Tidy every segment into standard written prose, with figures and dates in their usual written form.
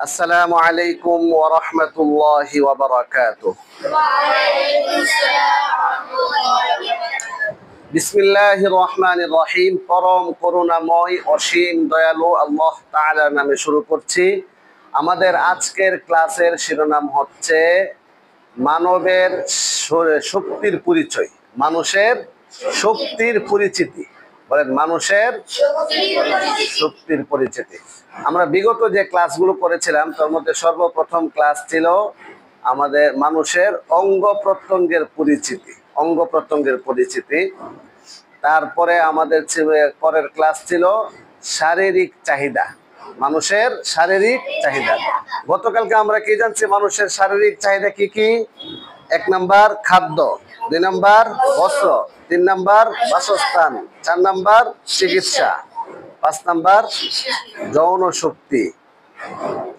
আসসালামু আলাইকুম ওয়া রাহমাতুল্লাহি ওয়া বারাকাতুহু। বিসমিল্লাহির রহমানির রহিম। পরম করুণাময় অসীম দয়ালু আল্লাহ তাআলার নামে শুরু করছি। আমাদের আজকের ক্লাসের শিরোনাম হচ্ছে মানবের শক্তির পরিচয়, মানুষের শক্তির পরিচিতি। বলেন, মানুষের শক্তির পরিচিতি। আমরা বিগত যে ক্লাসগুলো করেছিলাম তার মধ্যে সর্বপ্রথম ক্লাস ছিল আমাদের মানুষের অঙ্গ প্রত্যঙ্গের পরিচিতি, অঙ্গ প্রত্যঙ্গের পরিচিতি। তারপরে আমাদের পরের ক্লাস ছিল শারীরিক চাহিদা, মানুষের শারীরিক চাহিদা। গতকালকে আমরা কি জানছি? মানুষের শারীরিক চাহিদা কি কি? 1 নাম্বার খাদ্য, 2 নাম্বার বস্ত্র, 3 নাম্বার বাসস্থান, 4 নাম্বার চিকিৎসা, 5 নাম্বার যৌন শক্তি।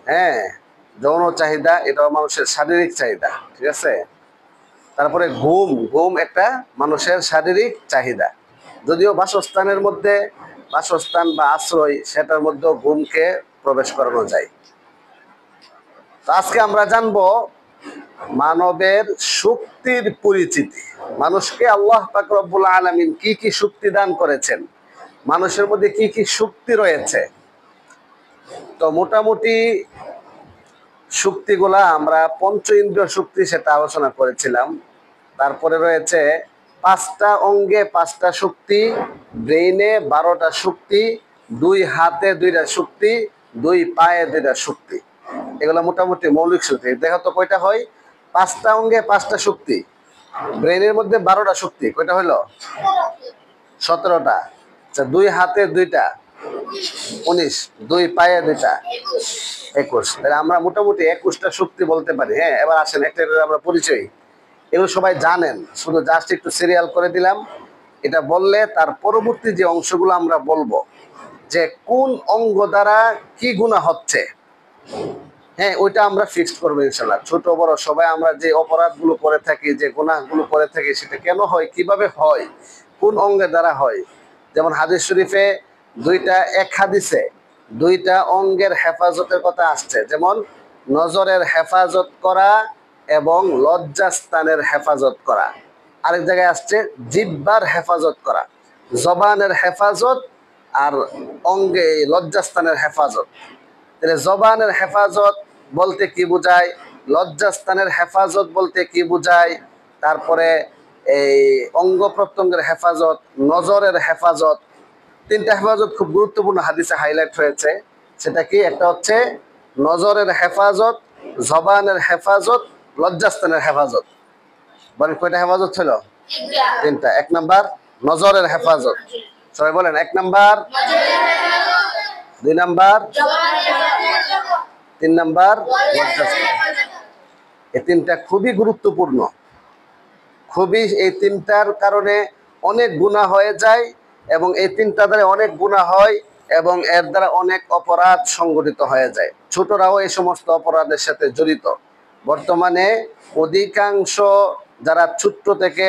হ্যাঁ, যৌন চাহিদা, এটাও মানুষের শারীরিক চাহিদা, ঠিক আছে। তারপরে ঘুম, ঘুম একটা মানুষের শারীরিক চাহিদা। যদিও বাসস্থানের মধ্যে, বাসস্থান বা আশ্রয়, সেটার মধ্যেও ঘুমকে প্রবেশ করানো যায়। তো আজকে আমরা জানবো মানবের শক্তির পরিচিতি। মানুষকে আল্লাহ পাক রব্বুল আলামিন কি কি শক্তি দান করেছেন, মানুষের মধ্যে কি কি শক্তি রয়েছে। তো মোটামুটি শক্তিগুলা আমরা পঞ্চ ইন্দ্রিয় শক্তি সেটা আলোচনা করেছিলাম। তারপরে রয়েছে 5টা অঙ্গে 5টা শক্তি, ব্রেইনে 12টা শক্তি, 2 হাতে 2টা শক্তি, 2 পায়ে 2টা শক্তি। এগুলো মোটামুটি মৌলিক শক্তি। দেখো তো কয়টা হয়? 5টা অঙ্গে 5টা শক্তি, ব্রেইনের মধ্যে 12টা শক্তি, কয়টা হলো? 17টা। আচ্ছা, 2 হাতে 2টা, 19, 2 পায়ে 2টা, 21। তাহলে আমরা মোটামুটি 21টা শক্তি বলতে পারি। হ্যাঁ, এবার আসেন একটা আমরা পরিচয়। এগুলো সবাই জানেন, শুধু জাস্ট একটু সিরিয়াল করে দিলাম। এটা বললে তার পরবর্তী যে অংশগুলো আমরা বলবো যে কোন অঙ্গ দ্বারা কি গুনাহ হচ্ছে, হ্যাঁ, ওইটা আমরা ফিক্সড করবো ইনশাল্লাহ। ছোট বড় সবাই আমরা যে অপরাধগুলো করে থাকি, যে গুনাহগুলো করে থাকি, সেটা কেন হয়, কিভাবে হয়, কোন অঙ্গের দ্বারা হয়। যেমন হাদিস শরীফে এক হাদিসে 2টা অঙ্গের হেফাজতের কথা আসছে। যেমন নজরের হেফাজত করা এবং লজ্জাস্থানের হেফাজত করা। আরেক জায়গায় আসছে জিহ্বার হেফাজত করা, জবানের হেফাজত আর অঙ্গে লজ্জাস্থানের হেফাজত। তাহলে জবানের হেফাজত বলতে কি বোঝায়, লজ্জাস্থানের হেফাজত বলতে কি বোঝায়, তারপরে এই অঙ্গ প্রত্যঙ্গের হেফাজত, নজরের হেফাজত। 3টা হেফাজত খুব গুরুত্বপূর্ণ হাদিসে হাইলাইট হয়েছে। সেটা কি? একটা হচ্ছে নজরের হেফাজত, জবানের হেফাজত, লজ্জাস্থানের হেফাজত। বলেন কয়টা হেফাজত ছিল? 3টা। 1 নাম্বার নজরের হেফাজত, সবাই বলেন 1 নাম্বার, 2 নাম্বার, 3 নাম্বার লজ্জাস্থান। এই 3টা খুবই গুরুত্বপূর্ণ, খুবই। এই 3টার কারণে অনেক গুনাহ হয়ে যায় এবং এই 3টা দ্বারা অনেক গুনাহ হয় এবং এর দ্বারা অনেক অপরাধ সংগঠিত হয়ে যায়। ছোটরাও এই সমস্ত অপরাধের সাথে জড়িত। বর্তমানে অধিকাংশ যারা ছোট্ট থেকে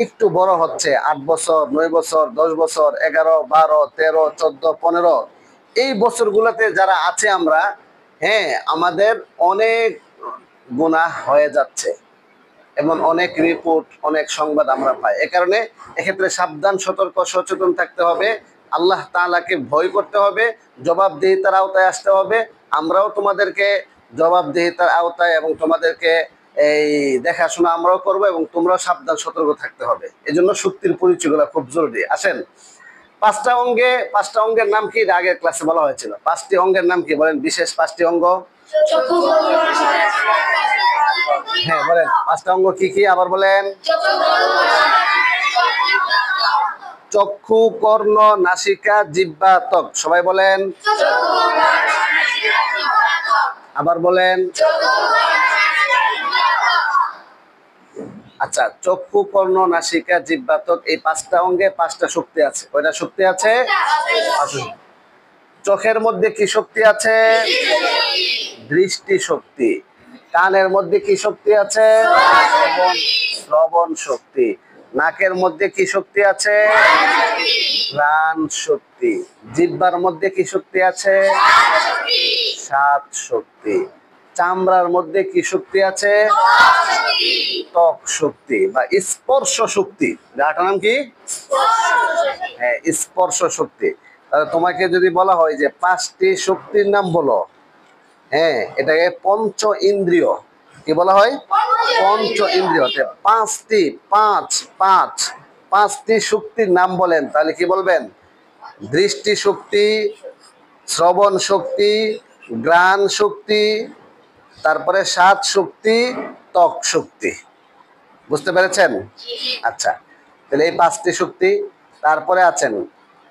একটু বড় হচ্ছে, 8 বছর, 9 বছর, 10 বছর, 11, 12, 13, 14, 15, এই বছরগুলোতে যারা আছে আমরা, হ্যাঁ, আমাদের অনেক গুনাহ হয়ে যাচ্ছে, এমন অনেক রিপোর্ট, অনেক সংবাদ আমরা পাই। এ কারণে এক্ষেত্রে সাবধান, সতর্ক, সচেতন থাকতে হবে। আল্লাহ তাআলাকে ভয় করতে হবে, জবাবদিহিতার আওতায় আসতে হবে। আমরাও তোমাদেরকে জবাবদিহিতার আওতায় এবং তোমাদেরকে এই দেখাশোনা আমরাও করবো এবং তোমরাও সাবধান সতর্ক থাকতে হবে। এই জন্য শক্তির পরিচয়গুলো খুব জরুরি। আসেন, 5টা অঙ্গের নাম কি? আগের ক্লাসে বলা হয়েছিল। 5টি অঙ্গের নাম কি বলেন? বিশেষ 5টি অঙ্গ। হ্যাঁ বলেন, 5টা অঙ্গ কি কি? আবার বলেন। চক্ষু, কর্ণ, নাসিকা, জিহ্বা, ত্বক। সবাই বলেন। আবার বলেন। আচ্ছা, চক্ষু, কর্ণ, নাসিকা, জিহ্বা, ত্বক, এই 5টা অঙ্গে 5টা শক্তি আছে। কয়টা শক্তি আছে? চোখের মধ্যে কি শক্তি আছে? দৃষ্টি শক্তি। কানের মধ্যে কি শক্তি আছে? শ্রবণ শক্তি। নাকের মধ্যে কি শক্তি আছে? ঘ্রাণ শক্তি। জিহ্বার মধ্যে কি শক্তি আছে? সাত শক্তি। চামড়ার মধ্যে কি শক্তি আছে? ত্বক শক্তি বা স্পর্শ শক্তি। যাটার নাম কি? হ্যাঁ, স্পর্শ শক্তি। তাহলে তোমাকে যদি বলা হয় যে পাঁচটি শক্তির নাম বলো, হ্যাঁ, এটাকে পঞ্চ ইন্দ্রিয় কি বলা হয়? পঞ্চ ইন্দ্রিয়। পাঁচটি শক্তির নাম বলেন, তাহলে কি বলবেন? দৃষ্টি শক্তি, শ্রবণ শক্তি, ঘ্রাণ শক্তি, তারপরে সাত শক্তি, ত্বক শক্তি। বুঝতে পেরেছেন? আচ্ছা, তাহলে এই পাঁচটি শক্তি। তারপরে আছেন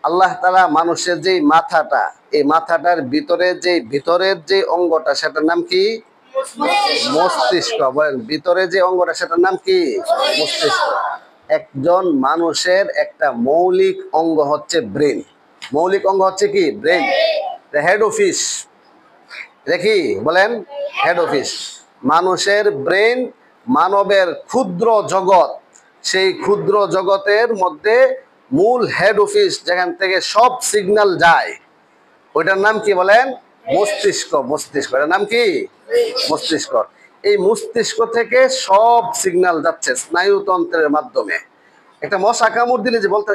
আল্লাহ তাআলা মানুষের যেই মাথাটা, এই মাথাটার ভিতরের যে অঙ্গটা, সেটার নাম কি? মস্তিষ্ক। বলেন, ভিতরে যে অঙ্গটা সেটার নাম কি? মস্তিষ্ক। একজন মানুষের একটা মৌলিক অঙ্গ হচ্ছে ব্রেন। মৌলিক অঙ্গ হচ্ছে কি? ব্রেন। হেড অফিস দেখি, বলেন, হেড অফিস। মানুষের ব্রেন মানবের ক্ষুদ্র জগৎ, সেই ক্ষুদ্র জগতের মধ্যে মূল হেড অফিস, যেখান থেকে সব সিগন্যাল যায়, ওইটার নাম কি বলেন? মস্তিষ্ক। মস্তিষ্ক, এটার নাম কি? মস্তিষ্ক। এই মস্তিষ্ক থেকে সব সিগন্যাল যাচ্ছে স্নায়ুতন্ত্রের মাধ্যমে। একটা মশা কামড় দিলে যে বলতে,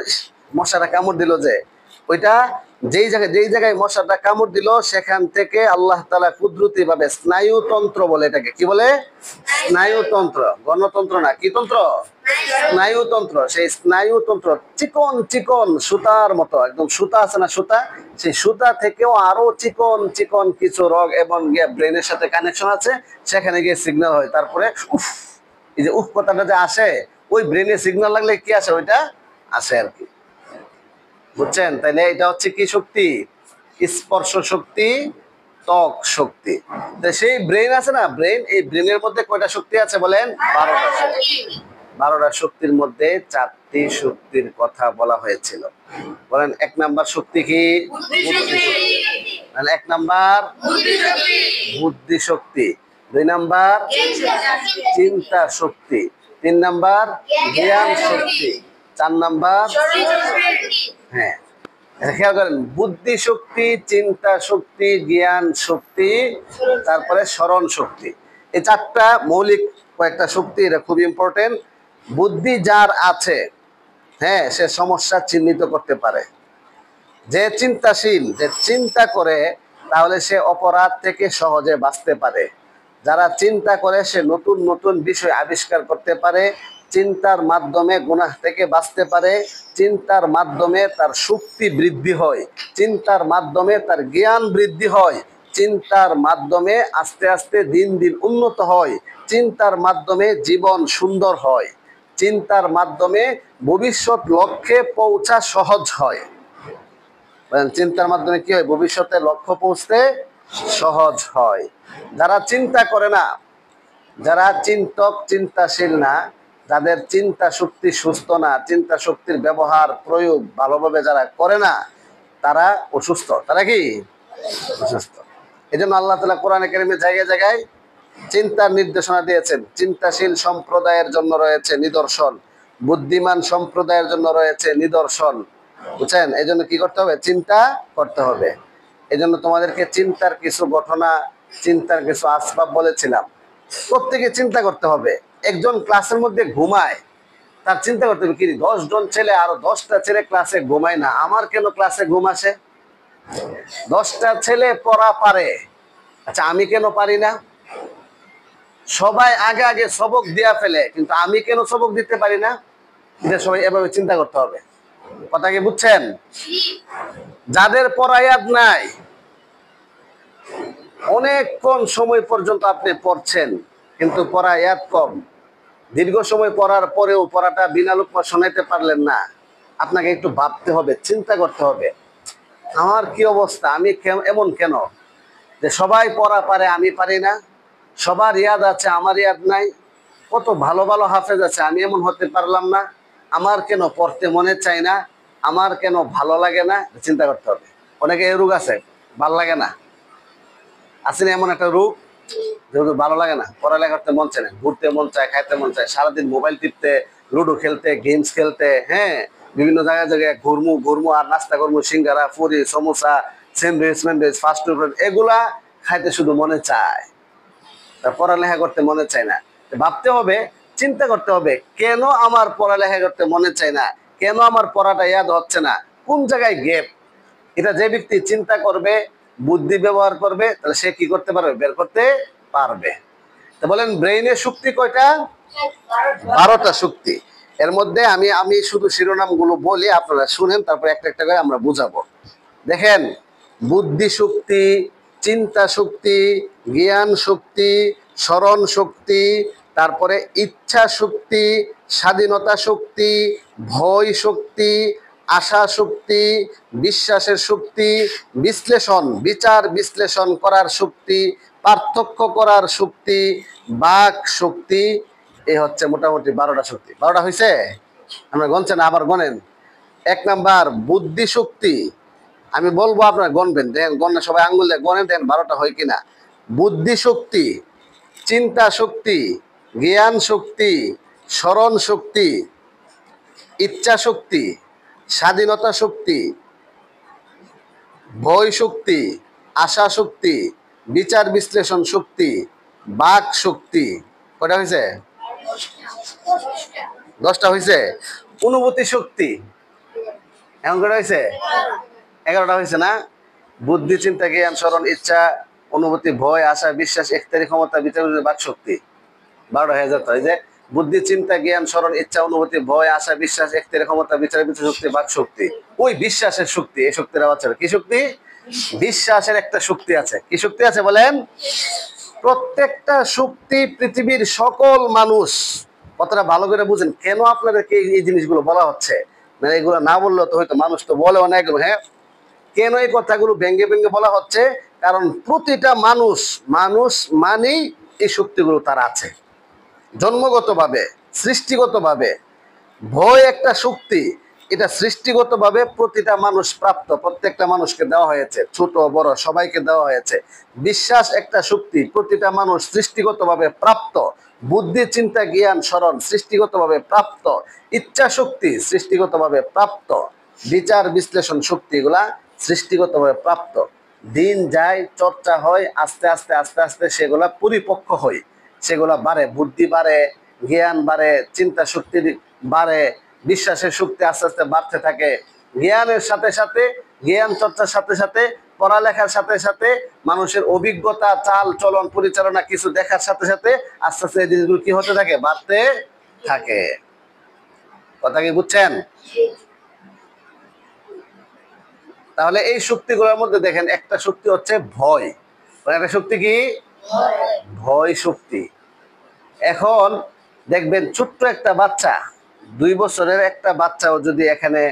মশাটা কামড় দিল, যে ওইটা যেই জায়গায় মশাটা কামড় দিল, সেখান থেকে আল্লাহ তাআলা কুদরতি ভাবে স্নায়ুতন্ত্র বলে, এটাকে কি বলে? স্নায়ুতন্ত্র। গণতন্ত্র না, কি তন্ত্র? স্নায়ুতন্ত্র। সেই স্নায়ুতন্ত্র চিকন চিকন সুতার মতো, একদম সুতা আছে না, সুতা, সেই সুতা থেকেও আরো চিকন চিকন কিছু রগ এবং ব্রেনের সাথে কানেকশন আছে, সেখানে গিয়ে সিগন্যাল হয়। তারপরে উফ, এই যে উফ কথাটা যে আসে, ওই ব্রেনে সিগন্যাল লাগলে কি আসে? ওইটা আসে আর কি। বুঝছেন? তাইলে এটা হচ্ছে কি শক্তি? স্পর্শ শক্তি, ত্বক শক্তি। সেই ব্রেন আছে না, ব্রেন, এই ব্রেনের মধ্যে কয়টা শক্তি আছে বলেন? 12টা শক্তি। 12টা শক্তির মধ্যে 4টি শক্তির কথা বলা হয়েছিল। বলেন, এক নাম্বার শক্তি কি? বুদ্ধি শক্তি। তাহলে এক নাম্বার বুদ্ধি শক্তি, 2 নাম্বার চিন্তা শক্তি, 3 নাম্বার জ্ঞান শক্তি, 4 নাম্বার, হ্যাঁ, খেয়াল করেন, বুদ্ধি শক্তি, চিন্তা শক্তি, জ্ঞান শক্তি, তারপরে স্মরণ শক্তি। এই 4টা মৌলিক কয়েকটা শক্তি, এটা খুব ইম্পর্টেন্ট। বুদ্ধি যার আছে, হ্যাঁ, সে সমস্যা চিহ্নিত করতে পারে। যে চিন্তাশীল, যে চিন্তা করে, তাহলে সে অপরাধ থেকে সহজে বাঁচতে পারে। যারা চিন্তা করে, সে নতুন নতুন বিষয় আবিষ্কার করতে পারে। চিন্তার মাধ্যমে গুনাহ থেকে বাঁচতে পারে। চিন্তার মাধ্যমে তার শক্তি বৃদ্ধি হয়। চিন্তার মাধ্যমে তার জ্ঞান বৃদ্ধি হয়। চিন্তার মাধ্যমে আস্তে আস্তে দিন দিন উন্নত হয়। চিন্তার মাধ্যমে জীবন সুন্দর হয়। চিন্তার মাধ্যমে ভবিষ্যৎ লক্ষ্যে পৌঁছা সহজ হয়। চিন্তার মাধ্যমে কি হয়? ভবিষ্যতে লক্ষ্য পৌঁছতে সহজ হয়। যারা চিন্তা করে না, যারা চিন্তক, চিন্তাশীল না, যাদের চিন্তা শক্তি সুস্থ না, চিন্তা শক্তির ব্যবহার প্রয়োগ ভালোভাবে যারা করে না, তারা অসুস্থ। তারা কি? অসুস্থ। এই জন্য আল্লাহ তাআলা কোরআনে কারিমে জায়গায় জায়গায় চিন্তার নির্দেশনা দিয়েছেন। চিন্তাশীল সম্প্রদায়ের জন্য রয়েছে নিদর্শন, বুদ্ধিমান সম্প্রদায়ের জন্য রয়েছে নিদর্শন। বুঝছেন? এই জন্য কি করতে হবে? চিন্তা করতে হবে। এই জন্য তোমাদেরকে চিন্তার কিছু ঘটনা, চিন্তার কিছু আসবাব বলেছিলাম। প্রত্যেকে চিন্তা করতে হবে। একজন ক্লাসের মধ্যে ঘুমায়, তার চিন্তা করতে হবে, কি 10 জন ছেলে, আরো 10টা ছেলে ক্লাসে ঘুমায় না, আমার কেন ক্লাসে ঘুম আসে? 10টা ছেলে পড়া পারে, আচ্ছা আমি কেন পারি না? সবাই আগে আগে সবক দিয়া ফেলে, কিন্তু আমি কেন সবক দিতে পারি না? এটা সবাই এভাবে চিন্তা করতে হবে। কথা কি বুঝছেন? যাদের পড়ায়াদ নাই, অনেকক্ষণ সময় পর্যন্ত আপনি পড়ছেন, কিন্তু পড়ায়াদ কম, দীর্ঘ সময় পড়ার পরেও পড়াটা বিনা লুকমা শোনাইতে পারলেন না, আপনাকে একটু ভাবতে হবে, চিন্তা করতে হবে, আমার কি অবস্থা, আমি এমন কেন যে সবাই পড়া পারে, আমি পারি না? সবার ইয়াদ আছে, আমার ইয়াদ নাই। কত ভালো ভালো হাফেজ আছে, আমি এমন হতে পারলাম না। আমার কেন পড়তে মনে চায় না? আমার কেন ভালো লাগে না? চিন্তা করতে হবে। অনেকে এই রোগ আছে, ভালো লাগে না, আছে না এমন একটা রোগ, যেহেতু ভালো লাগে না, পড়ালেখা করতে মন চায় না, ঘুরতে মন চায়, খাইতে মন চায়, সারাদিন মোবাইল টিপতে, লুডো খেলতে, গেমস খেলতে, হ্যাঁ, বিভিন্ন জায়গায় জায়গায় ঘুরমু ঘুরমু আর নাস্তা করবো, সিঙ্গারা, পুরি, সমোসা, স্যান্ডউইচ ম্যান্ডউইচ ফাস্ট ফুড এগুলা খাইতে শুধু মনে চায়, তার পড়ালেখা করতে মনে চায় না। ভাবতে হবে, চিন্তা করতে হবে, কেন আমার পড়ালেখা করতে মনে চায় না, কেন আমার পড়াটা ইয়াদ হচ্ছে না, কোন জায়গায় গ্যাপ। এটা যে ব্যক্তি চিন্তা করবে, বুদ্ধি ব্যবহার করবে, তাহলে সে কি করতে পারবে, বের করতে পারবে। তো বলেন ব্রেইনের শক্তি কয়টা? 12টা শক্তি। এর মধ্যে আমি শুধু শিরোনাম গুলো বলি, আপনারা শুনেন, তারপর একটা একটা করে আমরা বুঝাবো। দেখেন, বুদ্ধি শক্তি, চিন্তা শক্তি, জ্ঞান শক্তি, স্মরণ শক্তি, তারপরে ইচ্ছা শক্তি, স্বাধীনতা শক্তি, ভয় শক্তি, আশা শক্তি, বিশ্বাসের শক্তি, বিশ্লেষণ বিচার বিশ্লেষণ করার শক্তি, পার্থক্য করার শক্তি, বাক শক্তি। এই হচ্ছে মোটামুটি 12টা শক্তি। 12টা হয়েছে? আমরা গণছেন, আবার গণেন। 1 নাম্বার বুদ্ধি শক্তি। আমি বলবো, আপনারা গণবেন, দেখেন গণনা সবাই আঙ্গুল দিয়ে গণেন, দেখেন 12টা হয় কিনা। বুদ্ধি শক্তি, চিন্তা শক্তি, জ্ঞান শক্তি, স্মরণ শক্তি, ইচ্ছা শক্তি, স্বাধীনতা শক্তি, ভয় শক্তি, আশা শক্তি, বিচার বিশ্লেষণ শক্তি, বাক শক্তি। কয়টা হয়েছে? 10টা হয়েছে। অনুভূতি শক্তি এমন কয়টা হয়েছে? 11টা হয়েছে না? বুদ্ধি, চিন্তা, জ্ঞান, স্মরণ, ইচ্ছা, অনুভূতি, ভয়, আশা, বিশ্বাস, ইখতিয়ারি ক্ষমতা, বিচার, বাক শক্তি। 12টা হয়ে যেত। এই যে বুদ্ধি, চিন্তা, জ্ঞান, স্মরণ, ইচ্ছা, অনুভূতি, ভয়, আশা, বিশ্বাস, ইখতিয়ারি ক্ষমতা, বিচার শক্তি, বাক শক্তি। ওই বিশ্বাসের শক্তি, এই শক্তির আওয়াজ কি শক্তি? বিশ্বাসের একটা শক্তি আছে। কি শক্তি আছে বলেন? প্রত্যেকটা শক্তি পৃথিবীর সকল মানুষ, কথাটা ভালো করে বুঝেন, কেন আপনাদেরকে এই জিনিসগুলো বলা হচ্ছে, মানে এগুলো না বললেও তো হয়তো, মানুষ তো বলে অনেক। হ্যাঁ, কেন এই কথাগুলো ভেঙ্গে ভেঙ্গে বলা হচ্ছে? কারণ প্রতিটা মানুষ, মানুষ মানেই এই শক্তিগুলো তার আছে, জন্মগতভাবে, সৃষ্টিগতভাবে। ভয় একটা শক্তি, এটা সৃষ্টিগতভাবে প্রতিটা মানুষ প্রাপ্ত, প্রত্যেকটা মানুষকে দেওয়া হয়েছে, ছোট বড় সবাইকে দেওয়া হয়েছে। বিশ্বাস একটা শক্তি, প্রতিটা মানুষ সৃষ্টিগতভাবে প্রাপ্ত। বুদ্ধি, চিন্তা, জ্ঞান, স্মরণ সৃষ্টিগতভাবে প্রাপ্ত। ইচ্ছা শক্তি সৃষ্টিগতভাবে প্রাপ্ত। বিচার বিশ্লেষণ শক্তি, এগুলা সৃষ্টিগতভাবে প্রাপ্ত। দিন যায়, চর্চা হয়, আস্তে আস্তে আস্তে আস্তে সেগুলা পরিপক্ক হয়, সেগুলা বাড়ে, বুদ্ধি বাড়ে, জ্ঞান বাড়ে, চিন্তা শক্তি বাড়ে, বিশ্বাসের শক্তি আস্তে আস্তে বাড়তে থাকে। জ্ঞানের সাথে সাথে, জ্ঞান চর্চার সাথে সাথে, পড়ালেখার সাথে সাথে, মানুষের অভিজ্ঞতা, চাল চলন, পরিচালনা কিছু দেখার সাথে সাথে আস্তে আস্তে এই জিনিসগুলো কি হতে থাকে, বাড়তে থাকে। কথা কি বুঝছেন? তাহলে এই শক্তিগুলোর মধ্যে দেখেন, একটা শক্তি হচ্ছে ভয়। একটা শক্তি কি? ভয় শক্তি। এখন দেখবেন ছোট্ট একটা বাচ্চা, 2 বছরের একটা বাচ্চাও যদি এখানে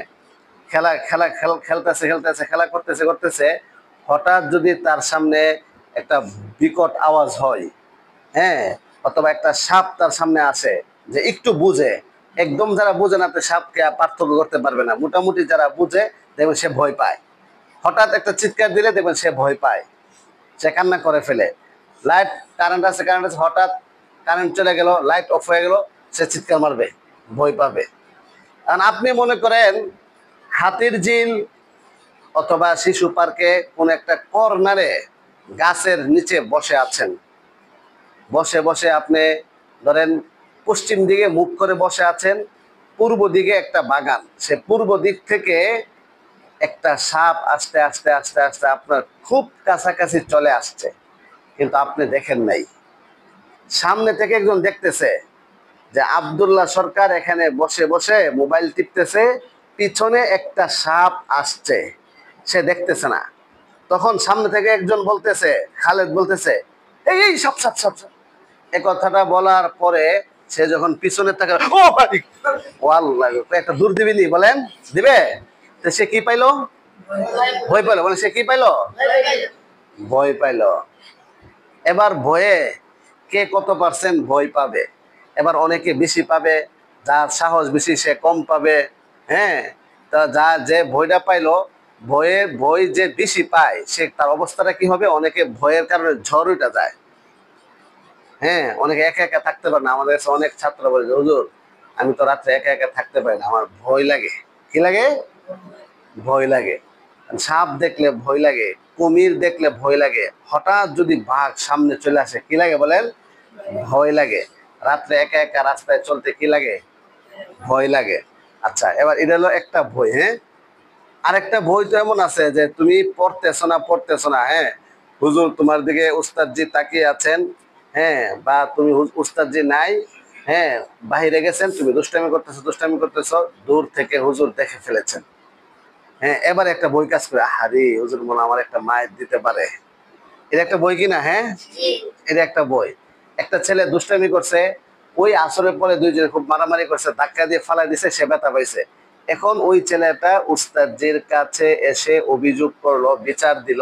খেলা খেলা খেলতেছে খেলতেছে, খেলা করতেছে করতেছে, হঠাৎ যদি তার সামনে একটা বিকট আওয়াজ হয়, হ্যাঁ, অথবা একটা সাপ তার সামনে আসে, যে একটু বুঝে, একদম যারা বুঝে না, তো সাপকে পার্থক্য করতে পারবে না, মোটামুটি যারা বুঝে, দেখবেন সে ভয় পায়। হঠাৎ একটা চিৎকার দিলে দেখবেন সে ভয় পায়, সে কান্না করে ফেলে। লাইট, কারেন্ট আছে, হঠাৎ কারেন্ট চলে গেল, লাইট অফ হয়ে গেল, সে চিৎকার মারবে, ভয় পাবে। কারণ আপনি মনে করেন হাতির ঝিল অথবা শিশু পার্কে কোন একটা কর্নারে গাছের নিচে বসে আছেন, বসে বসে আপনি ধরেন পশ্চিম দিকে মুখ করে বসে আছেন, পূর্ব দিকে একটা বাগান, সে পূর্ব দিক থেকে একটা সাপ আস্তে আস্তে আস্তে আস্তে আপনার খুব কাছাকাছি চলে আসছে, কিন্তু আপনি দেখেন নাই। সামনে থেকে একজন দেখতেছে যে আব্দুল্লাহ সরকার এখানে বসে বসে মোবাইল টিপতেছে, পিছনে একটা সাপ আসছে, সে দেখতেছে না। তখন সামনে থেকে একজন বলতেছে, খালেদ বলতেছে, এই এই সাপ সাপ সাপ সাপ। এ কথাটা বলার পরে সে যখন পিছনে থাকে, ও ভাই, ও আল্লাহ, একটা দূর দিবিনি, বলেন দিবে? তো সে কি পাইলো? ভয় পাইলো। বলে সে কি পাইলো? ভয় পাইলো। এবার ভয়ে কে কত পার্সেন্ট ভয় পাবে? এবার অনেকে বেশি পাবে, যার সাহস বেশি সে কম পাবে। হ্যাঁ, তা যা যে ভয়টা পাইলো, ভয় যে বেশি পায়, সে তার অবস্থাটা কি হবে? অনেকে ভয়ের কারণে ঝড় উঠে যায়। হ্যাঁ, অনেকে একা একা থাকতে পারে না। আমাদের কাছে অনেক ছাত্র বলে, হুজুর আমি তো রাত্রে একা একা থাকতে পারি না, আমার ভয় লাগে। কি লাগে? ভয় লাগে। সাপ দেখলে ভয় লাগে, কুমির দেখলে ভয় লাগে, হঠাৎ যদি বাঘ সামনে চলে আসে কি লাগে বলেন? ভয় লাগে। রাত্রে একা একা রাস্তায় চলতে কি লাগে? ভয় লাগে। আচ্ছা, এবার এটা হলো একটা ভয়। হ্যাঁ, আরেকটা বই তো এমন আছে যে তুমি পড়তেছো না, হ্যাঁ, হুজুর তোমার দিকে উস্তাদজি তাকিয়ে আছেন, হ্যাঁ, বা তুমি উস্তাদজি নাই, হ্যাঁ, বাহিরে গেছেন, তুমি দুষ্টামি করতেছো, দূর থেকে হুজুর দেখে ফেলেছেন। হ্যাঁ, এবার একটা বই কাজ করে, আহারে হুজুর মনে হয় আমার একটা মায়ের দিতে পারে। এটা একটা বই কিনা? হ্যাঁ, এটা একটা বই। একটা ছেলে দুষ্টামি করছে, ওই আসরের পরে দুইজনে খুব মারামারি করছে, ধাক্কা দিয়ে ফালাই দিছে, সে ব্যথা পাইছে। এখন ওই ছেলেটা উস্তাদজির কাছে এসে অভিযোগ করলো, বিচার দিল।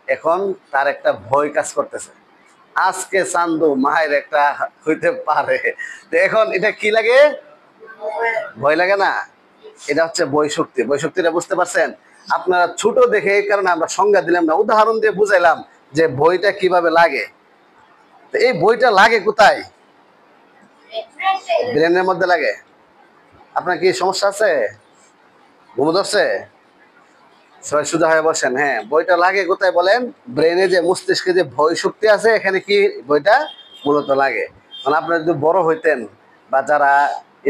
এখন তার একটা ভয় কাজ করতেছে, আজকে চান্দু মায়ের একটা হইতে পারে। তো এখন এটা কি লাগে? ভয় লাগে না? এটা হচ্ছে বই শক্তি। বই শক্তিটা বুঝতে পারছেন? আপনারা ছোট দেখে এই কারণে আমরা সংজ্ঞা দিলাম না, উদাহরণ দিয়ে বুঝাইলাম যে বইটা কিভাবে লাগে। তো এই বইটা লাগে কোথায়? ব্রেনের মধ্যে লাগে। আপনার কি সমস্যা আছে? ঘুম ধরছে? সবাই সোজা হয়ে বসেন। হ্যাঁ, বইটা লাগে কোথায় বলেন? ব্রেনে, যে মস্তিষ্কে যে ভয় শক্তি আছে, এখানে কি বইটা মূলত লাগে। মানে আপনারা যদি বড় হইতেন, বা যারা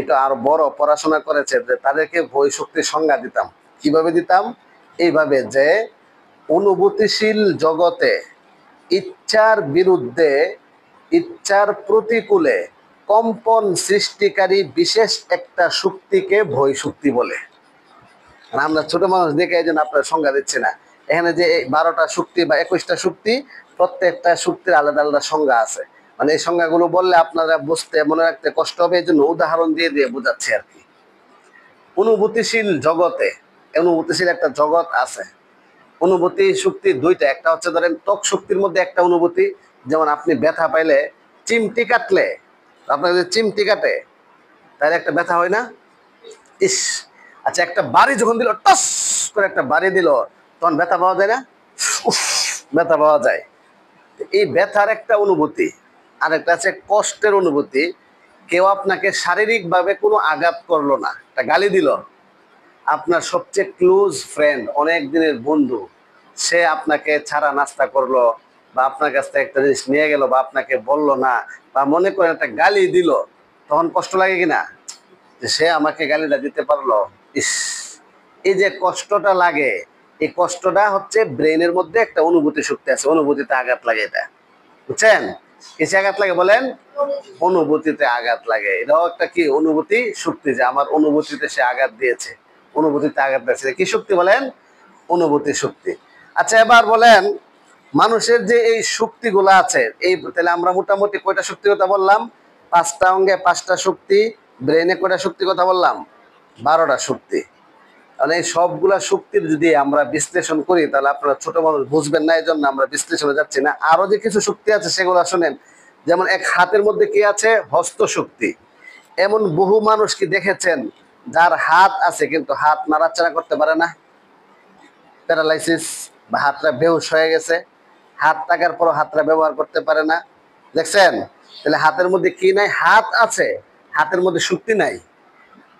এটা আরো বড় পড়াশোনা করেছে, যে তাদেরকে ভয় শক্তির সংজ্ঞা দিতাম। কিভাবে দিতাম? এইভাবে যে অনুভূতিশীল জগতে ইচ্ছার বিরুদ্ধে, ইচ্ছার প্রতিকূলে কম্পন সৃষ্টিকারী বিশেষ একটা শক্তিকে ভয় শক্তি বলে। আমরা ছোট মানুষ দেখে এই জন্য আপনার সংজ্ঞা দিচ্ছি না। এখানে যে 12টা শক্তি বা 21টা শক্তি, প্রত্যেকটা শক্তির আলাদা আলাদা সংজ্ঞা আছে। মানে এই সংজ্ঞাগুলো বললে আপনারা বুঝতে মনে রাখতে কষ্ট হবে, এই জন্য উদাহরণ দিয়ে দিয়ে বোঝাচ্ছি আর কি। অনুভূতিশীল জগতে, অনুভূতিশীল একটা জগৎ আছে। অনুভূতি শক্তি দুইটা, একটা হচ্ছে ধরেন ত্বক শক্তির মধ্যে একটা অনুভূতি, যেমন আপনি ব্যথা পাইলে, চিমটি কাটলে, আপনার যদি চিমটি কাটে তাহলে একটা ব্যথা হয় না? ইস, আচ্ছা, একটা বাড়ি যখন দিল, টস করে একটা বাড়ি দিল, তখন ব্যথা পাওয়া যায় না? উফ, ব্যথা পাওয়া যায়। এই ব্যথার একটা অনুভূতি। আর একটা আছে কষ্টের অনুভূতি। কেউ আপনাকে শারীরিক ভাবে কোনো আঘাত করলো না, একটা গালি দিল, আপনার সবচেয়ে ক্লোজ ফ্রেন্ড, অনেক দিনের বন্ধু, সে আপনাকে ছাড়া নাস্তা করলো, বা আপনার কাছ থেকে একটা জিনিস নিয়ে গেল, বা আপনাকে বললো না, বা মনে করেন একটা গালি দিল, তখন কষ্ট লাগে কিনা? যে সে আমাকে গালিটা দিতে পারলো, ইস, এই যে কষ্টটা লাগে, এই কষ্টটা হচ্ছে ব্রেনের মধ্যে একটা অনুভূতি শক্তি আছে, অনুভূতিতে আঘাত লাগে। এটা বুঝছেন? কিসে আঘাত লাগে বলেন? অনুভূতিতে আঘাত লাগে। এটাও একটা কি অনুভূতি শক্তি, যে আমার অনুভূতিতে সে আঘাত দিয়েছে, অনুভূতিতে আঘাত দিয়েছে। কি শক্তি বলেন? অনুভূতি শক্তি। আচ্ছা, এবার বলেন মানুষের যে এই শক্তিগুলো আছে, এই তাহলে আমরা মোটামুটি কয়টা শক্তির কথা বললাম? 5টা অঙ্গে 5টা শক্তি। ব্রেনে কয়টা শক্তির কথা বললাম? 12টা শক্তি। মানে এই সবগুলা শক্তির যদি আমরা বিশ্লেষণ করি, তাহলে আপনারা ছোট মানুষ বুঝবেন না, এই জন্য আমরা বিশ্লেষণে যাচ্ছি না। আরো যে কিছু শক্তি আছে সেগুলো শুনেন। যেমন এক হাতের মধ্যে কি আছে? হস্ত শক্তি। এমন বহু মানুষ কি দেখেছেন যার হাত আছে কিন্তু হাত নাড়াচাড়া করতে পারে না? প্যারালাইসিস, বা হাতটা বেহুশ হয়ে গেছে, হাত থাকার পরও হাতটা ব্যবহার করতে পারে না। দেখছেন? তাহলে হাতের মধ্যে কি নাই? হাত আছে, হাতের মধ্যে শক্তি নাই।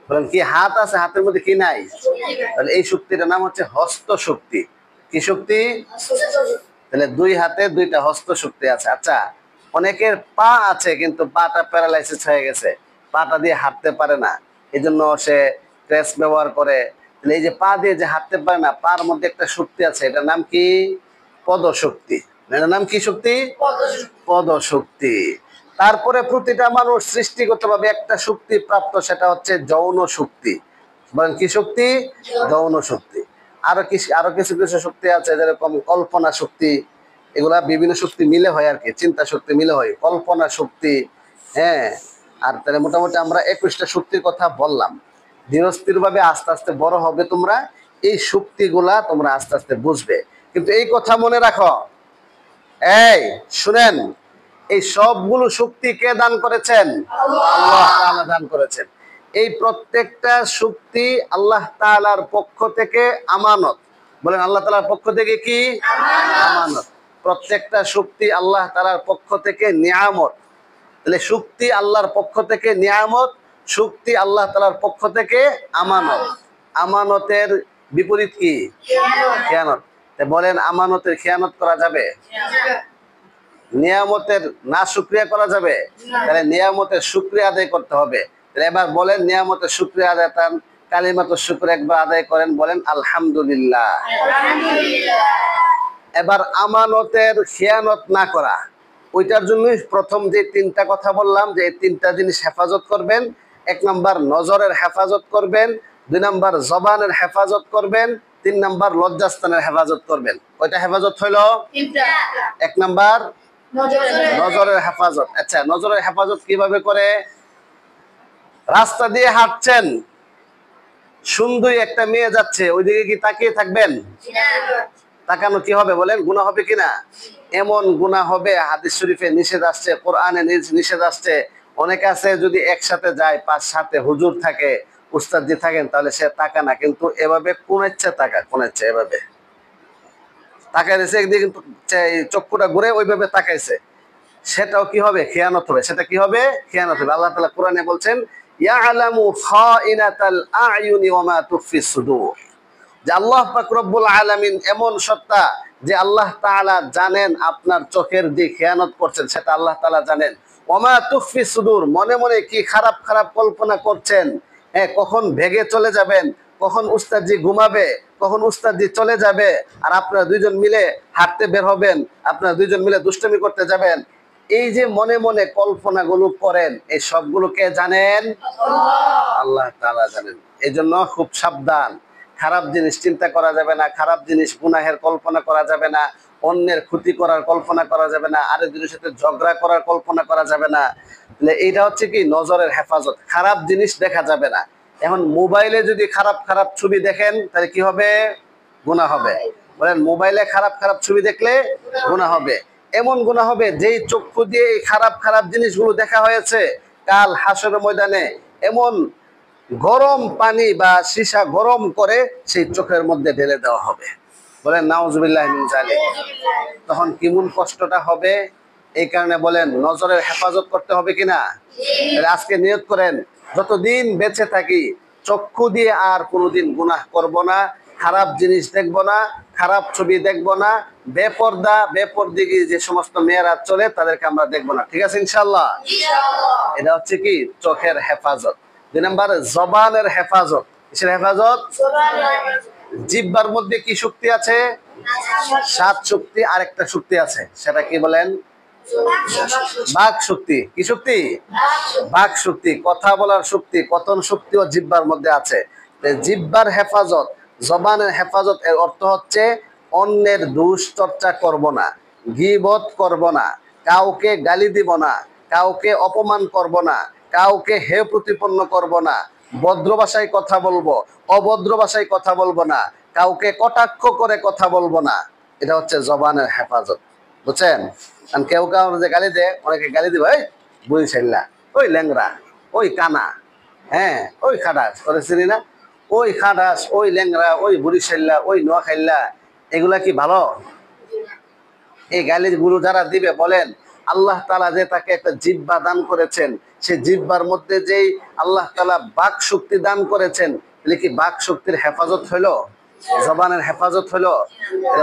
বলেন কি হাত আছে, হাতের মধ্যে কি নাই? তাহলে এই শক্তিটার নাম হচ্ছে হস্ত শক্তি। কি শক্তি? তাহলে 2 হাতে 2টা হস্ত শক্তি আছে। আচ্ছা, অনেকের পা আছে কিন্তু পাটা প্যারালাইসিস হয়ে গেছে, পাটা দিয়ে হাঁটতে পারে না, এই জন্য সে ক্রেস ব্যবহার করে। তাহলে এই যে পা দিয়ে যে হাঁটতে পারে না, পার মধ্যে একটা শক্তি আছে, এটার নাম কি? পদশক্তি। এটার নাম কি শক্তি? পদশক্তি। তারপরে প্রতিটা মানুষ সৃষ্টিগতভাবে একটা শক্তি প্রাপ্ত, সেটা হচ্ছে যৌন শক্তি। বলেন কি শক্তি? যৌন শক্তি। আরো কিছু কিছু শক্তি আছে, যেরকম কল্পনা শক্তি। এগুলা বিভিন্ন শক্তি মিলে হয় আর কি, চিন্তা শক্তি মিলে হয় কল্পনা শক্তি। হ্যাঁ, আর তাহলে মোটামুটি আমরা 21টা শক্তির কথা বললাম। ধীরস্থির ভাবে আস্তে আস্তে বড় হবে তোমরা, এই শক্তিগুলা তোমরা আস্তে আস্তে বুঝবে। কিন্তু এই কথা মনে রাখো, এই শুনেন, এই সবগুলো শক্তি কে দান করেছেন? আল্লাহ তাআলা দান করেছেন। এই প্রত্যেকটা শক্তি আল্লাহ তাআলার পক্ষ থেকে আমানত। বলেন আল্লাহ তাআলার পক্ষ থেকে কি? আমানত। প্রত্যেকটা শক্তি আল্লাহ তাআলার পক্ষ থেকে নিয়ামত। তাহলে শক্তি আল্লাহর পক্ষ থেকে নিয়ামত, শক্তি আল্লাহ তাআলার পক্ষ থেকে আমানত। আমানতের বিপরীত কি? খেয়ানত। বলেন আমানতের খেয়ানত করা যাবে? নিয়ামতের না শুকরিয়া করা যাবে? তাহলে নিয়ামতের শুকরিয়া আদায় করতে হবে। এবার বলেন নিয়ামতের শুকরিয়া আদায় কালিমাতুশ শুকর একবার আদায় করেন, বলেন আলহামদুলিল্লাহ। এবার আমানতের খেয়ানত না করা, ওইটার জন্যই প্রথম যে তিনটা কথা বললাম যে এই তিনটা জিনিস হেফাজত করবেন। 1 নাম্বার নজরের হেফাজত করবেন, 2 নাম্বার জবানের হেফাজত করবেন, 3 নাম্বার লজ্জাস্থানের হেফাজত করবেন। কয়টা হেফাজত হইল? 1 নাম্বার নজরের হেফাজত। আচ্ছা, নজরের হেফাজত কিভাবে করে? রাস্তা দিয়ে হাঁটছেন, সুন্দরী একটা মেয়ে যাচ্ছে, ওইদিকে কি তাকিয়ে থাকবেন? তাকানো কি হবে বলেন? গুনাহ হবে কিনা? এমন গুনাহ হবে, হাদিস শরীফে নিষেধ আসছে, কোরআনে নিষেধ আসছে। অনেকে আছে যদি একসাথে যায়, 5-7 হুজুর থাকে, উস্তাদজি থাকেন, তাহলে সে তাকা না, কিন্তু এভাবে কোন ইচ্ছে তাকা, কোন ইচ্ছে এভাবে তাকাইছে, একদিকে কিন্তু চক্ষুটা ঘুরে ওইভাবে তাকাইছে, সেটাও কি হবে? খেয়ানত হবে। সেটা কি হবে? খেয়ানত হবে। আল্লাহ তাআলা কোরআনে বলছেন ইয়ালামু খাইনাতাল আয়ুনি ওয়া মা তুফিস সুদূর, যে আল্লাহ পাক রব্বুল আলামিন এমন সত্তা যে আল্লাহ তাআলা জানেন আপনার চোখের যে খেয়ানত করছেন সেটা আল্লাহ তাআলা জানেন। ওয়া মা তুফিস সুদূর, মনে মনে কি খারাপ খারাপ কল্পনা করছেন, হ্যাঁ, কখন ভেগে চলে যাবেন, কখন উস্তাদজি ঘুমাবে, কখন উস্তাদজি চলে যাবে, আর আপনারা দুইজন মিলে হাঁটতে বের হবেন, আপনারা দুইজন মিলে দুষ্টুমি করতে যাবেন, এই যে মনে মনে কল্পনাগুলো করেন, এই সবগুলো কে জানেন? আল্লাহ তাআলা জানেন। এই জন্য খুব সাবধান, খারাপ জিনিস চিন্তা করা যাবে না, খারাপ জিনিস গুনাহের কল্পনা করা যাবে না, অন্যের ক্ষতি করার কল্পনা করা যাবে না, আরেকজনের সাথে ঝগড়া করার কল্পনা করা যাবে না। এইটা হচ্ছে কি নজরের হেফাজত। খারাপ জিনিস দেখা যাবে না। এখন মোবাইলে যদি খারাপ খারাপ ছবি দেখেন তাহলে কি হবে? গুনাহ হবে। বলেন মোবাইলে খারাপ খারাপ ছবি দেখলে গুনাহ হবে। এমন গুনাহ হবে যেই চক্ষু দিয়ে এই খারাপ খারাপ জিনিসগুলো দেখা হয়েছে, কাল হাসরের ময়দানে এমন গরম পানি বা সীসা গরম করে সেই চোখের মধ্যে ঢেলে দেওয়া হবে। বলেন নাউজুবিল্লাহ মিন যালিক। তখন কেমন কষ্টটা হবে? এই কারণে বলেন নজরের হেফাজত করতে হবে কিনা? আজকে নিয়ত করেন যতদিন বেঁচে থাকি চক্ষু দিয়ে আর কোনোদিন গুনাহ করব না, খারাপ জিনিস দেখব না, খারাপ ছবি দেখব না, বেপরদিগি যে সমস্ত মেয়েরা চলে তাদেরকে আমরা দেখব না। ঠিক আছে ইনশাআল্লাহ? এটা হচ্ছে কি চোখের হেফাজত। 2 নাম্বার জবানের হেফাজত। কিসের হেফাজত? জিহ্বার মধ্যে কি শক্তি আছে? 7 শক্তি। আরেকটা শক্তি আছে, সেটা কি বলেন? বাক শক্তি। কি শক্তি? বাক শক্তি, কথা বলার শক্তি, কথন শক্তিও জিহ্বার মধ্যে আছে। জিহ্বার হেফাজত, জবানের হেফাজত এর অর্থ হচ্ছে অন্যের দুশ্চর্চা করব না, গীবত করব না, কাউকে গালি দিব না, কাউকে অপমান করব না, কাউকে হেয় প্রতিপন্ন করব না, ভদ্র ভাষায় কথা বলবো, অভদ্র ভাষায় কথা বলবো না, কাউকে কটাক্ষ করে কথা বলবো না। এটা হচ্ছে জবানের হেফাজত। বুঝছেন? কারণ কেউ যে গালি দেয়, অনেকে গালি দিবে, ওই বুড়ি ছেল্লা, ওই ল্যাংরা, ওই কানা, হ্যাঁ, ওই খাটাস, তোরে চিনি না, ওই খাটাস, ওই ল্যাংরা, ওই বুড়ি ছেল্লা, ওই নোয়া খাইল্লা, এগুলা কি ভালো? এই গালিগুলো যারা দিবে, বলেন আল্লাহ তাআলা যে তাকে একটা জিহ্বা দান করেছেন, সেই জিহ্বার মধ্যে যেই আল্লাহ তাআলা বাক শক্তি দান করেছেন, তাহলে কি বাক শক্তির হেফাজত হইলো? জবানের হেফাজত হইলো?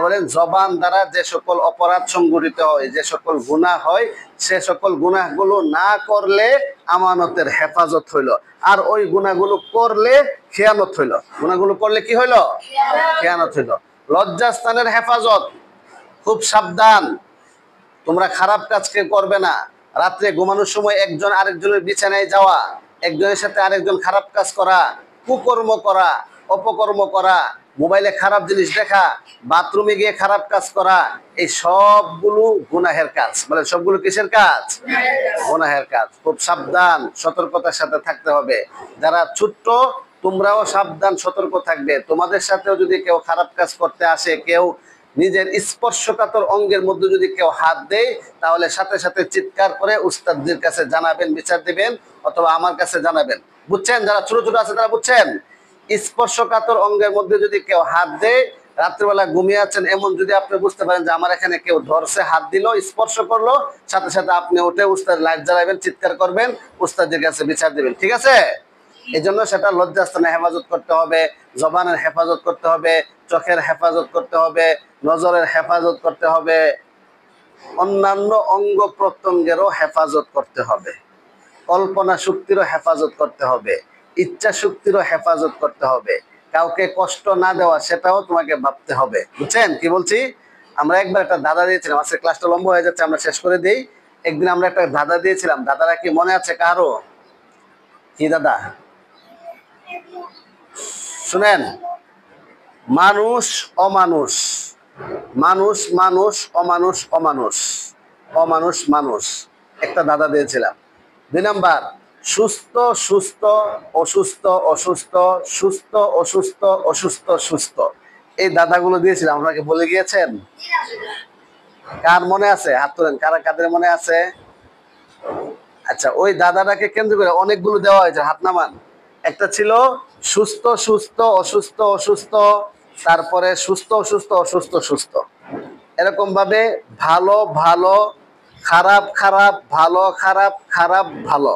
বলেন জবান দ্বারা যে সকল অপরাধ সংঘটিত হয়, যে সকল গুনাহ হয়, সে সকল গুনাহগুলো না করলে আমানতের হেফাজত হইলো, আর ওই গুনাহগুলো করলে খেয়ানত হইলো। গুনাহগুলো করলে কি হইলো? খেয়ানত হইলো। লজ্জাস্থানের হেফাজত, খুব সাবধান, তোমরা খারাপ কাজ কেউ করবে না। রাত্রে ঘুমানোর সময় একজন আরেকজনের বিছানায় যাওয়া, একজনের সাথে আরেকজন খারাপ কাজ করা, কুকর্ম করা, অপকর্ম করা, মোবাইলে খারাপ জিনিস দেখা, বাথরুমে গিয়ে খারাপ কাজ করা, এই সবগুলো গুনাহের কাজ। বলে সবগুলো কিসের কাজ? গুনাহের কাজ। খুব সাবধান, সতর্কতার সাথে থাকতে হবে। যারা ছোট্ট তোমরাও সাবধান, সতর্ক থাকবে। তোমাদের সাথেও যদি কেউ খারাপ কাজ করতে আসে, কেউ নিজের স্পর্শকাতর অঙ্গের মধ্যে যদি কেউ হাত দেয়, তাহলে সাথে সাথে চিৎকার করে উস্তাদদের কাছে জানাবেন, বিচার দিবেন, অথবা আমার কাছে জানাবেন। বুঝছেন? যারা ছোট ছোট আছে তারা বুঝছেন? স্পর্শকাতর অঙ্গের মধ্যে যদি কেউ হাত দেয়, রাত্রিবেলা ঘুমিয়ে আছেন, এমন যদি আপনি বুঝতে পারেন যে আমার এখানে কেউ ধরছে, হাত দিল, স্পর্শ করলো, সাথে সাথে আপনি উঠে উস্তাদ লাইট জ্বালাবেন, চিৎকার করবেন, উস্তাদের কাছে বিচার দিবেন। ঠিক আছে? এই জন্য সেটা লজ্জাস্থানে হেফাজত করতে হবে, জবানের হেফাজত করতে হবে, চোখের হেফাজত করতে হবে, নজরের হেফাজত করতে হবে, অন্যান্য অঙ্গ প্রত্যঙ্গেরও হেফাজত করতে হবে, কল্পনা শক্তিরও হেফাজত করতে হবে, ইচ্ছা শক্তিরও হেফাজত করতে হবে, কাউকে কষ্ট না দেওয়া সেটাও তোমাকে ভাবতে হবে। বুঝছেন কি বলছি? আমরা একবার একটা ধাঁধা দিয়েছিলাম, আজকে ক্লাসটা লম্বা হয়ে যাচ্ছে, আমরা শেষ করে দিই। একদিন আমরা একটা ধাঁধা দিয়েছিলাম, দাদারা কি মনে আছে কারো? কি দাদা? শুনেন, মানুষ অমানুষ, মানুষ মানুষ, অমানুষ অমানুষ, অমানুষ মানুষ, একটা ধাঁধা দিয়েছিলাম। 2 নাম্বার, সুস্থ সুস্থ, অসুস্থ অসুস্থ, সুস্থ অসুস্থ, অসুস্থ সুস্থ। এই দাদাগুলো দিয়েছিলাম, আপনাকে বলে গিয়েছেন? কার মনে আছে? হাত তোলেন, কারা কাদের মনে আছে? আচ্ছা, ওই দাদাটাকে কেন্দ্র করে অনেকগুলো দেওয়া হয়েছে, হাত নামান। একটা ছিল সুস্থ সুস্থ, অসুস্থ অসুস্থ, তারপরে সুস্থ অসুস্থ, অসুস্থ সুস্থ, এরকম ভাবে ভালো ভালো, খারাপ খারাপ, ভালো খারাপ, খারাপ ভালো,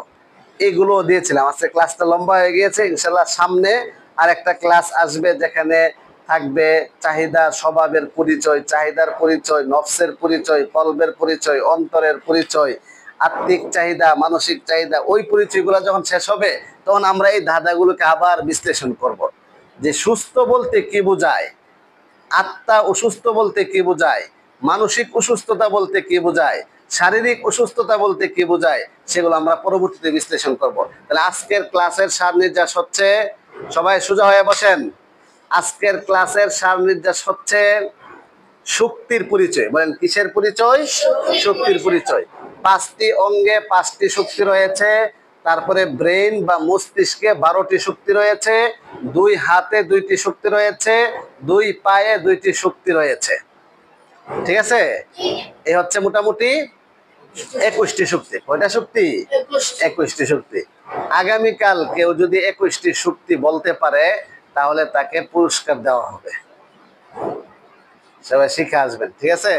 এগুলো দিয়েছিলাম। আজকে ক্লাসটা লম্বা হয়ে গিয়েছে, ইনশাল্লাহ সামনে আর একটা ক্লাস আসবে যেখানে থাকবে চাহিদা, স্বভাবের পরিচয়, চাহিদার পরিচয়, নফসের পরিচয়, কলবের পরিচয়, অন্তরের পরিচয়, আত্মিক চাহিদা, মানসিক চাহিদা। ওই পরিচয়গুলো যখন শেষ হবে তখন আমরা এই ধাঁধাগুলোকে আবার বিশ্লেষণ করব, যে সুস্থ বলতে কি বোঝায়, আত্মা অসুস্থ বলতে কি বোঝায়, মানসিক অসুস্থতা বলতে কি বোঝায়, শারীরিক অসুস্থতা বলতে কি বোঝায়, সেগুলো আমরা পরবর্তীতে বিশ্লেষণ করব। তাহলে আজকের ক্লাসের সার নির্যাস হচ্ছে, সবাই সোজা হয়ে বসেন, আজকের ক্লাসের সার নির্যাস হচ্ছে শক্তির পরিচয়। বলেন কিসের পরিচয়? শক্তির পরিচয়। 5টি অঙ্গে 5টি শক্তি রয়েছে, তারপরে ব্রেন বা মস্তিষ্কে 12টি শক্তি রয়েছে, 2 হাতে 2টি শক্তি রয়েছে, 2 পায়ে 2টি শক্তি রয়েছে। ঠিক আছে? এই হচ্ছে মোটামুটি 21টি শক্তি। কয়টা শক্তি? 21টি শক্তি। আগামীকাল কেউ যদি 21টি শক্তি বলতে পারে তাহলে তাকে পুরস্কার দেওয়া হবে। সবাই শিখে আসবেন, ঠিক আছে?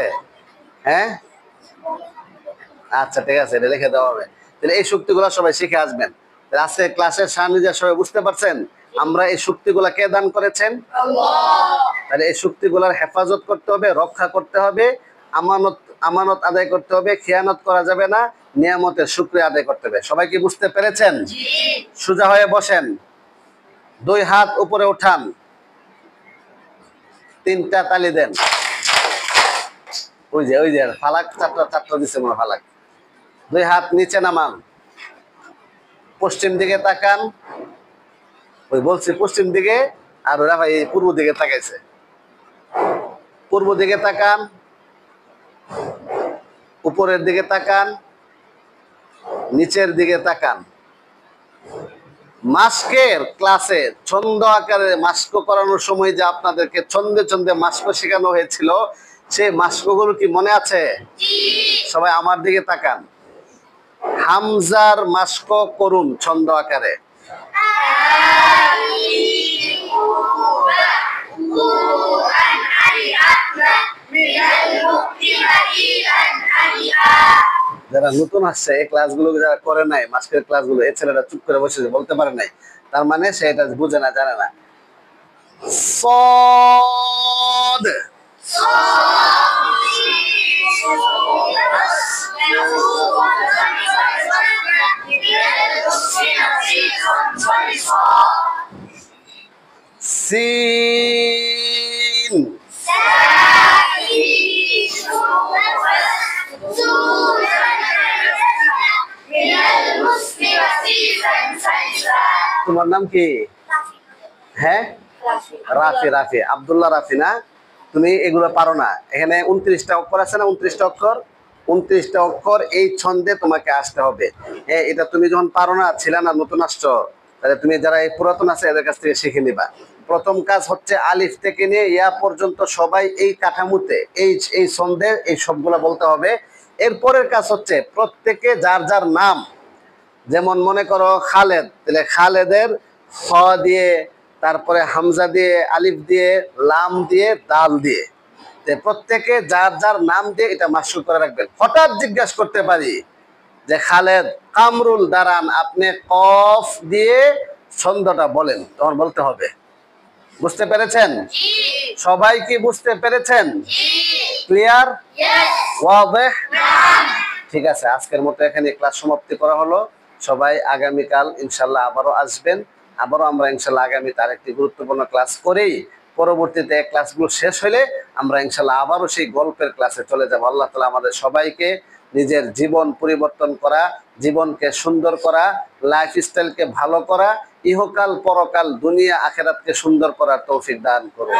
হ্যাঁ, আচ্ছা ঠিক আছে, এটা লিখে দেওয়া হবে। তাহলে এই শক্তিগুলো সবাই শিখে আসবেন। আজকে ক্লাসের সামনে যে সবাই বুঝতে পারছেন আমরা এই শক্তিগুলা কে দান করেছেন? আল্লাহ। তাহলে এই শক্তিগুলার হেফাজত করতে হবে, রক্ষা করতে হবে, আমানত আমানত আদায় করতে হবে, খেয়ানত করা যাবে না, নিয়ামতের শুকরিয়া আদায় করতে হবে। সবাই কি বুঝতে পেরেছেন? সোজা হয়ে বসেন, 2 হাত উপরে উঠান, 3টা তালি দেন। ওই যে ফালাক চারটা দিচ্ছে মনে, ফালাক। 2 হাত নিচে নামান, পশ্চিম দিকে তাকান। ওই বলছি পশ্চিম দিকে, আর ওরা ভাই পূর্ব দিকে তাকাইছে। পূর্ব দিকে তাকান, উপরের দিকে তাকান, নিচের দিকে তাকান। মাস্কের ক্লাসে ছন্দ আকারে মাস্ক করানোর সময় যে আপনাদেরকে ছন্দে ছন্দে মাস্ক শেখানো হয়েছিল, সেই মাস্কগুলো কি মনে আছে? সবাই আমার দিকে তাকান। হামজার মাস্ক করুন ছন্দ আকারে। যারা নতুন আসছে এই ক্লাসগুলো যারা করে নাই, মাস্কের ক্লাসগুলো, এই ছেলেটা চুপ করে বসে বলতে পারে নাই, তার মানে সে এটা বুঝে না, জানে না। صاد سين তোমার নাম কি? হ্যাঁ, রাফি। রাফি, আব্দুল্লাহ রাফি না? তুমি এগুলো পারো না। এখানে 29টা অক্ষর আছে না? 29টা অক্ষর, 29টা অক্ষর এই ছন্দে তোমাকে আসতে হবে। এটা তুমি যখন পারো না, ছিল না, নতুন আসছো, তাহলে তুমি যারা এই পুরাতন আছে এদের কাছ থেকে শিখে নিবা। প্রথম কাজ হচ্ছে আলিফ থেকে নিয়ে ইয়া পর্যন্ত সবাই এই কাঠামোতে এই ছন্দে এই সবগুলা বলতে হবে। এরপরের কাজ হচ্ছে প্রত্যেকে যার যার নাম, যেমন মনে করো খালেদ, তাহলে খালেদের খ দিয়ে, তারপরে হামজা দিয়ে, আলিফ দিয়ে, লাম দিয়ে, দাল দিয়ে, প্রত্যেকে যার যার নাম দিয়ে এটা মাশরুক করে রাখবেন। হঠাৎ জিজ্ঞাসা করতে পারি যে খালেদ কামরুল দাঁড়ান, আপনি কফ দিয়ে ছন্দটা বলেন, তখন বলতে হবে। বুঝতে পেরেছেন? সবাই কি বুঝতে পেরেছেন? ক্লিয়ার? ওয়াজিহ? ঠিক আছে, আজকের মতো এখানে ক্লাস সমাপ্তি করা হলো। সবাই আগামীকাল ইনশাল্লাহ আবারও আসবেন। আবারও আমরা ইনশাল্লাহ আগামীতে আরেকটি গুরুত্বপূর্ণ ক্লাস করেই পরবর্তীতে ক্লাসগুলো শেষ হলে আমরা ইনশাল্লাহ আবারও সেই গল্পের ক্লাসে চলে যাব। আল্লাহ তাআলা আমাদের সবাইকে নিজের জীবন পরিবর্তন করা, জীবনকে সুন্দর করা, লাইফস্টাইলকে ভালো করা, ইহকাল পরকাল দুনিয়া আখেরাতকে সুন্দর করার তৌফিক দান করুন।